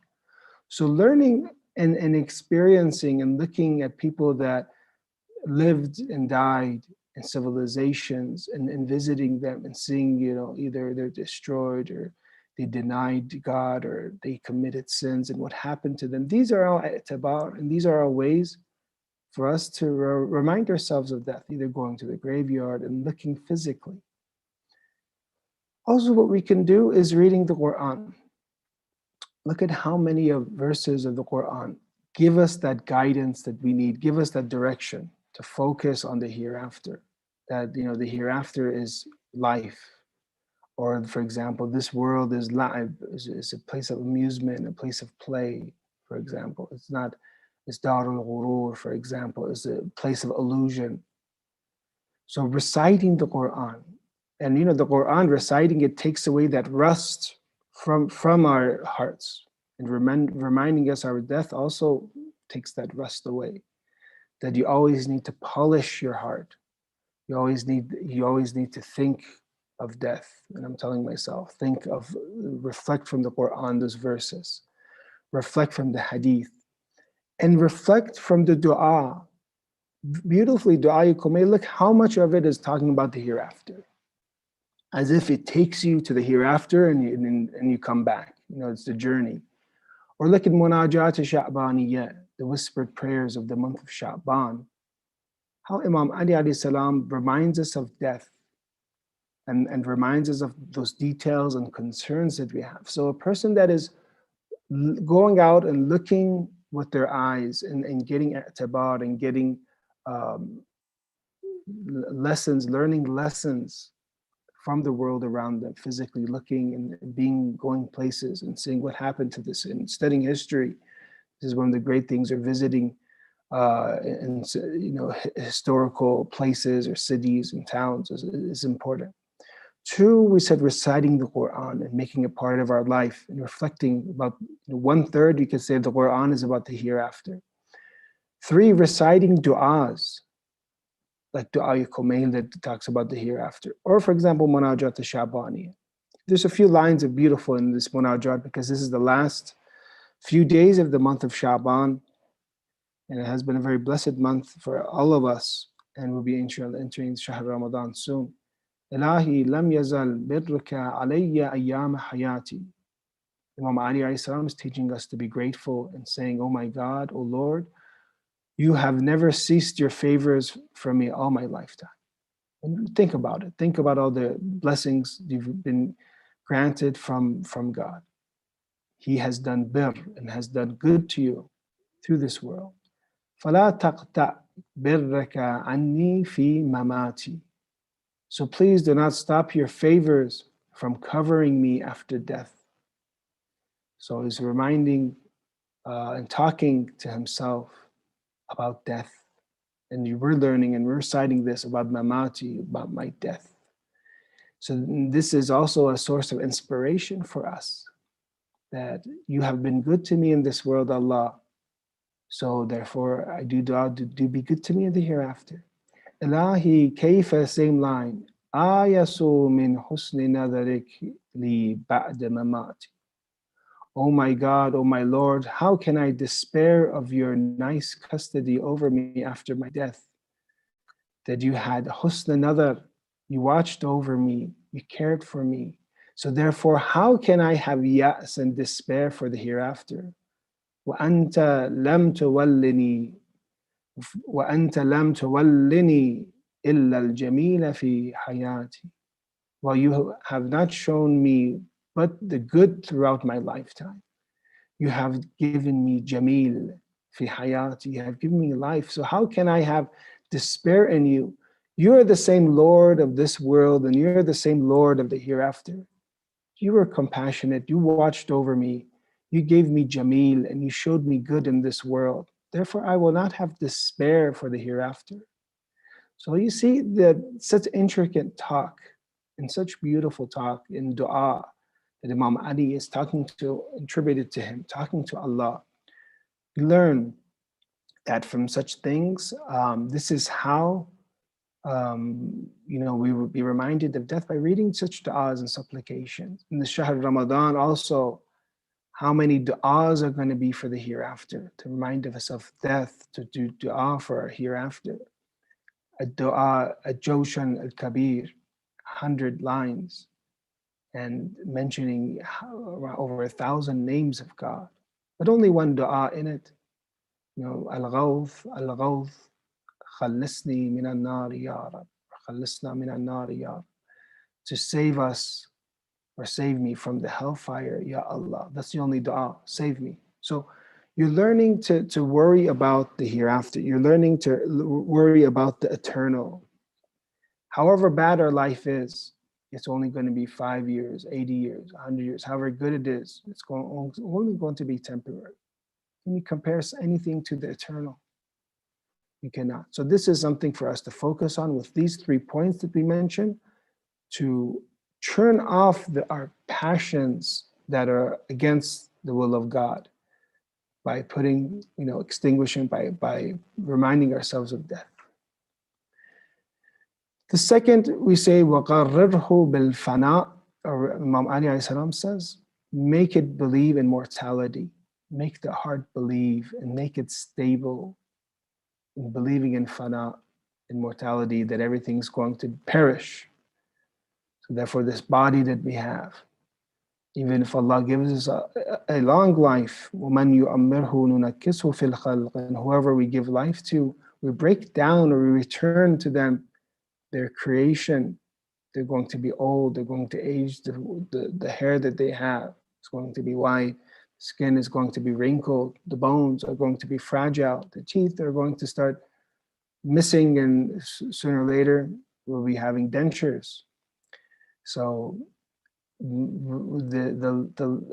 So learning and experiencing and looking at people that lived and died in civilizations, and visiting them and seeing, either they're destroyed or they denied God or they committed sins and what happened to them. These are all i'tibar, and these are all ways for us to remind ourselves of death, either going to the graveyard and looking physically. Also, what we can do is reading the Quran. Look at how many of verses of the Quran give us that guidance that we need, give us that direction to focus on the hereafter. That, the hereafter is life. Or, for example, this world is is a place of amusement, a place of play, for example. It's Darul Ghurur, for example, is a place of illusion. So reciting the Quran, and the Quran, reciting it takes away that rust from our hearts, and reminding us our death also takes that rust away. That you always need to polish your heart. You always need to think of death. And I'm telling myself, reflect from the Quran, those verses, reflect from the hadith, and reflect from the dua. Beautifully, dua Kumail, look how much of it is talking about the hereafter, as if it takes you to the hereafter and you come back. It's the journey. Or look at Munajat Sha'baniyya, the whispered prayers of the month of Sha'ban. How Imam Ali alayhi salam reminds us of death, and reminds us of those details and concerns that we have. So a person that is going out and looking with their eyes and getting i'tibar and getting lessons, learning lessons from the world around them, physically looking and going places and seeing what happened to this, and studying history. This is one of the great things, or visiting historical places or cities and towns is important. 2, we said reciting the Quran and making it part of our life and reflecting about 1/3, you could say the Quran is about the hereafter. 3, reciting du'as, like Dua Kumail that talks about the hereafter. Or, for example, Munajat al-Sha'bani. There's a few lines of beautiful in this munajat because this is the last few days of the month of Sha'ban, and it has been a very blessed month for all of us, and we'll be inshallah entering Shahr Ramadan soon. Ilahi lam yazal birruka alayya ayyam hayati. Imam Ali alayhi salam is teaching us to be grateful and saying, oh my God, oh Lord, you have never ceased your favors from me all my lifetime. And think about it. Think about all the blessings you've been granted from God. He has done birr and has done good to you through this world. فَلَا تَقْتَعْ بِرَّكَ عَنِّي فِي مَمَاتِي. So please do not stop your favors from covering me after death. So he's reminding and talking to himself about death. And we're learning and we're reciting this about mamati, about my death. So this is also a source of inspiration for us, that you have been good to me in this world, Allah. So therefore I do dua, do be good to me in the hereafter. Ilahi kayfa, same line. Ayasu min husni nadarik li ba'da mamati. Oh my God, oh my Lord, how can I despair of your nice custody over me after my death? That you had husn nadar, you watched over me, you cared for me. So therefore, how can I have ya'as and despair for the hereafter? وَأَنْتَ لَمْ تُوَلِّنِي وَأَنْتَ لَمْ تُوَلِّنِي إِلَّا الْجَمِيلَ فِي حَيَاتِي. While you have not shown me but the good throughout my lifetime. You have given me jameel fi hayati, you have given me life. So how can I have despair in you? You are the same Lord of this world and you're the same Lord of the hereafter. You were compassionate, you watched over me, you gave me jameel and you showed me good in this world. Therefore I will not have despair for the hereafter. So you see that such intricate talk and such beautiful talk in dua that Imam Ali is talking to, attributed to him, talking to Allah. We learn that from such things, this is how we will be reminded of death by reading such du'as and supplications. In the Shahr Ramadan also, how many du'as are going to be for the hereafter, to remind us of death, to do du'a for our hereafter. A du'a, a Jawshan al-Kabir, 100 lines, and mentioning over 1,000 names of God, but only one du'a in it. Al-Ghawth, Al-Ghawth, Khallisni min al-nar ya Rab, Khallisna min al-nar ya Rab. To save us or save me from the hellfire, Ya Allah. That's the only du'a, save me. So you're learning to worry about the hereafter. You're learning to worry about the eternal. However bad our life is, it's only going to be 5 years, 80 years, 100 years, however good it is, it's only going to be temporary. Can you compare anything to the eternal? You cannot. So this is something for us to focus on with these 3 points that we mentioned, to turn off our passions that are against the will of God by putting, extinguishing, by reminding ourselves of death. The second, we say, وَقَرِّرْهُ بِالْفَنَاءِ, or Imam Ali alayhi salam says, make it believe in mortality. Make the heart believe and make it stable in believing in fana, in mortality, that everything's going to perish. So therefore, this body that we have, even if Allah gives us a long life, وَمَنْ يُؤَمِّرْهُ نُنَكِّسْهُ فِي الْخَلْقِ, and whoever we give life to, we break down or we return to them their creation. They're going to be old, they're going to age, the hair that they have is going to be white, skin is going to be wrinkled, the bones are going to be fragile, the teeth are going to start missing, and sooner or later we'll be having dentures. So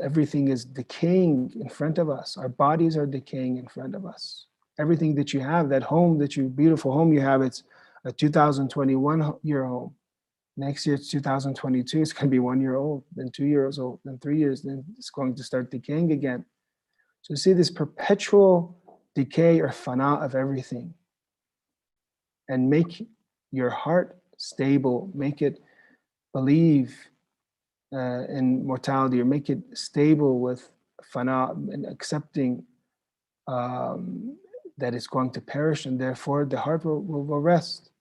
everything is decaying in front of us. Our bodies are decaying in front of us. Everything that you have, that home, beautiful home you have, it's a 2021 year home. Next year it's 2022, it's going to be 1 year old, then 2 years old, then 3 years, then it's going to start decaying again. So you see this perpetual decay or fana of everything. And make your heart stable, make it believe in mortality, or make it stable with fana, and accepting that it's going to perish, and therefore the heart will rest,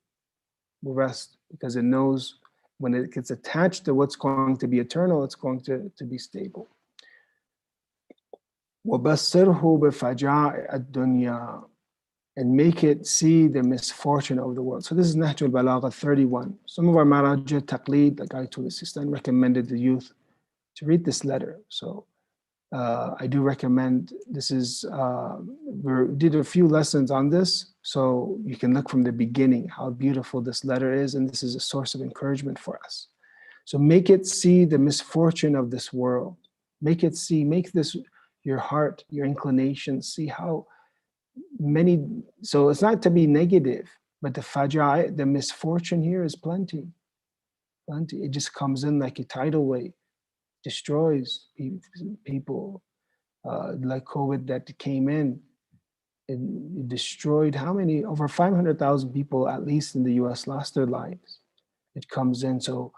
because it knows when it gets attached to what's going to be eternal, it's going to be stable. وَبَصِّرْهُ بِفَجَاءِ الدُّنْيَا, and make it see the misfortune of the world. So this is Nahj al-Balagha 31. Some of our Maraja Taqleed, like Ayatul Sistan, recommended the youth to read this letter. So I do recommend, this is, we did a few lessons on this, so you can look from the beginning how beautiful this letter is, and this is a source of encouragement for us. So make it see the misfortune of this world. Make it see, make this your heart, your inclination, see how many, so it's not to be negative, but the faja', the misfortune here is plenty. It just comes in like a tidal wave, destroys people, like COVID that came in, it destroyed how many? Over 500,000 people, at least in the US, lost their lives. It comes in. So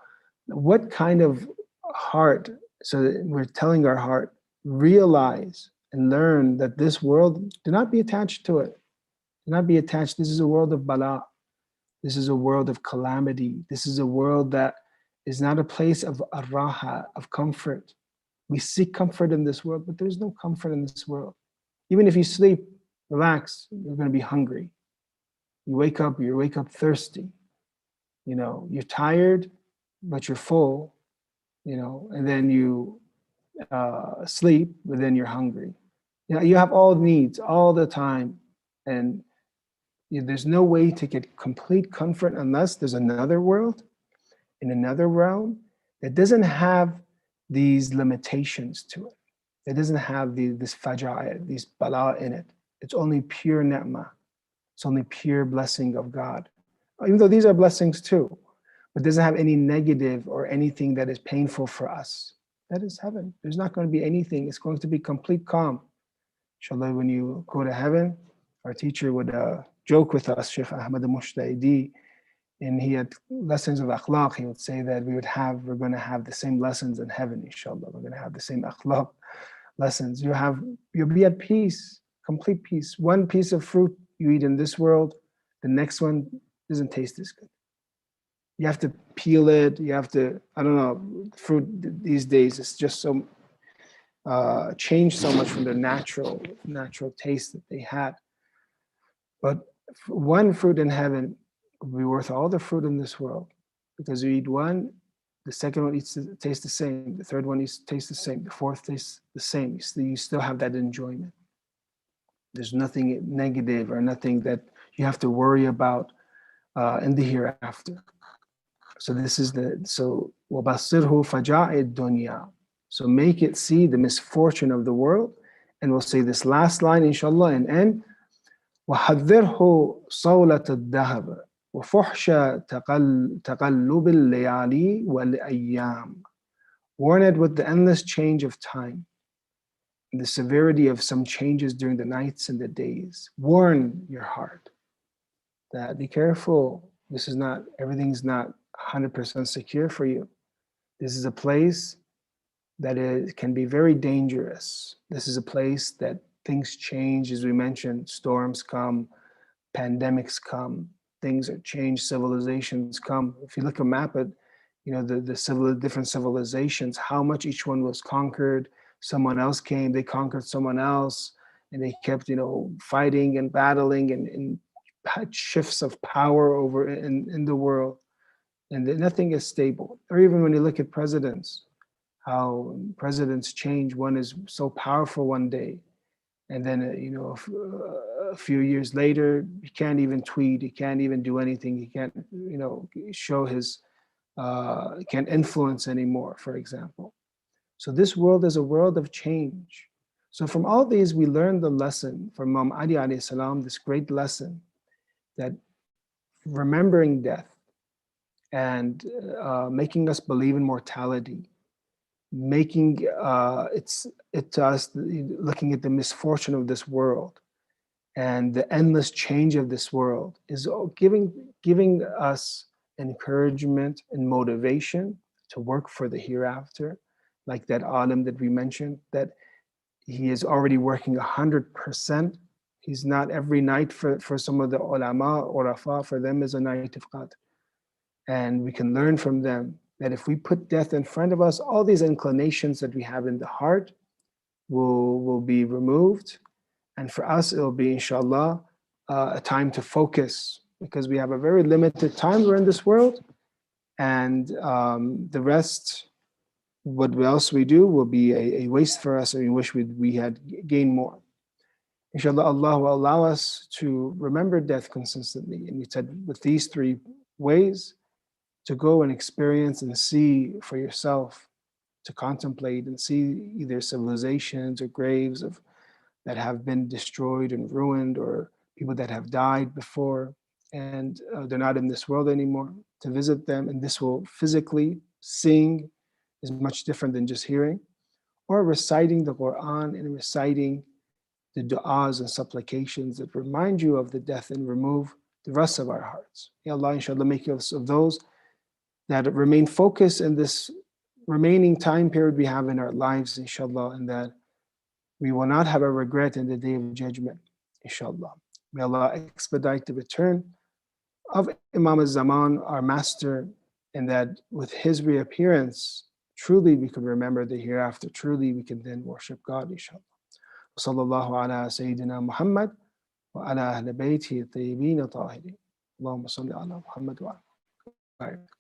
what kind of heart, so that we're telling our heart, realize and learn that this world, do not be attached to it. Do not be attached. This is a world of bala. This is a world of calamity. This is a world that is not a place of raha, of comfort. We seek comfort in this world, but there's no comfort in this world. Even if you sleep, relax, you're going to be hungry. You wake up thirsty. You know, you're tired, but you're full, you know, and then you sleep, but then you're hungry. You know, you have all needs all the time, and there's no way to get complete comfort unless there's another world, in another realm, that doesn't have these limitations to it. It doesn't have this faja', these bala in it. It's only pure ni'mah. It's only pure blessing of God. Even though these are blessings too, but doesn't have any negative or anything that is painful for us. That is heaven. There's not going to be anything. It's going to be complete calm. Inshallah, when you go to heaven, our teacher would joke with us, Sheikh Ahmad al-Mushtaidi, and he had lessons of akhlaq. He would say that we're going to have the same lessons in heaven, inshallah. We're going to have the same akhlaq lessons. You'll be at peace, complete peace. One piece of fruit you eat in this world, the next one doesn't taste as good. You have to peel it. You have to, I don't know, fruit these days is just so changed so much from the natural taste that they had. But one fruit in heaven will be worth all the fruit in this world, because you eat one, the second one tastes the same, the third one tastes the same, the fourth tastes the same. You still have that enjoyment. There's nothing negative or nothing that you have to worry about in the hereafter. So this is so وَبَصِّرْهُ فَجَاءِ الدُّنْيَا. So make it see the misfortune of the world. And we'll say this last line, inshallah, and end. وَحَذِّرْهُ صَوْلَةَ الدَّهَبِ وَفُحْشَ تَقَلُّبِ اللَّيَالِي وَالْأَيَّامِ. Warn it with the endless change of time, and the severity of some changes during the nights and the days. Warn your heart that be careful. Everything's not 100% secure for you. This is a place that can be very dangerous. This is a place that things change, as we mentioned. Storms come, pandemics come, things are changed, civilizations come. If you look at a map at, the different civilizations, how much each one was conquered. Someone else came, they conquered someone else, and they kept, fighting and battling and had shifts of power over in the world. And nothing is stable. Or even when you look at presidents, how presidents change. One is so powerful one day, and then a few years later, he can't even tweet, he can't even do anything, he can't show his, he can't influence anymore, for example. So this world is a world of change. So from all these, we learn the lesson from Imam Ali alayhi salam, this great lesson that remembering death and making us believe in mortality, making it to us, looking at the misfortune of this world and the endless change of this world, is giving us encouragement and motivation to work for the hereafter, like that alim that we mentioned, that he is already working 100%. He's not every night for some of the ulama, urafa, for them is a night of qadr. And we can learn from them that if we put death in front of us, all these inclinations that we have in the heart will be removed. And for us, it will be, inshallah, a time to focus, because we have a very limited time we're in this world. And the rest, what else we do, will be a waste for us, and we wish we had gained more. Inshallah, Allah will allow us to remember death consistently. And we said with these 3 ways, to go and experience and see for yourself, to contemplate and see either civilizations or graves that have been destroyed and ruined, or people that have died before and they're not in this world anymore, to visit them. And this will physically, seeing is much different than just hearing, or reciting the Quran and reciting the du'as and supplications that remind you of the death and remove the rust of our hearts. Ya Allah, inshallah, make us of those that remain focused in this remaining time period we have in our lives, inshallah, and that we will not have a regret in the day of judgment, inshallah. May Allah expedite the return of Imam al-Zaman, our master, and that with his reappearance, truly we can remember the hereafter. Truly we can then worship God, inshallah. وصلى الله على سيدنا محمد وعلى أهل بيته الطيبين الطاهرين. اللهم صل على محمد وعلى آله.